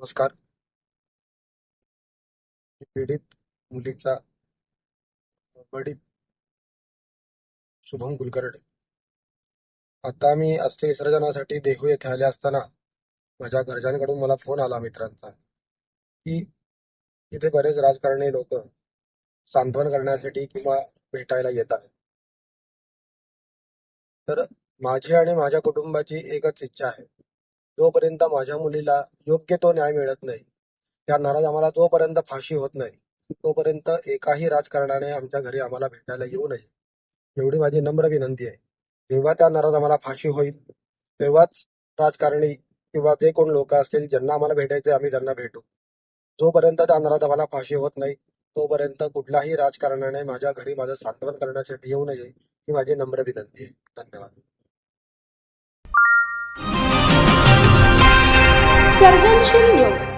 नमस्कार. पीडित मुलीचा वडील शुभम कुलकर्णी. आता मी अस्थि विसर्जनासाठी देहू येथे आले असताना माझ्या घरच्यांकडून मला फोन आला मित्रांचा की इथे बरेच राजकारणी लोक सांत्वन करण्यासाठी किंवा भेटायला येतात. तर माझी आणि माझ्या कुटुंबाची एकच इच्छा आहे, जोपर्यंत माझ्या मुलीला योग्य तो न्याय मिळत नाही, त्या नरात आम्हाला जोपर्यंत फाशी होत नाही, तोपर्यंत एकाही राजकारणाने आमच्या घरी आम्हाला भेटायला येऊ नये, एवढी माझी नम्र विनंती आहे. जेव्हा त्या नरात आम्हाला फाशी होईल, तेव्हाच राजकारणी किंवा जे कोण लोक असतील ज्यांना आम्हाला भेटायचे आम्ही त्यांना भेटू. जोपर्यंत त्या नरात आम्हाला फाशी होत नाही, तोपर्यंत कुठल्याही राजकारणाने माझ्या घरी माझं सांत्वन करण्यासाठी येऊ नये, ही माझी नम्र विनंती आहे. धन्यवाद. सर्जनशील न्यूज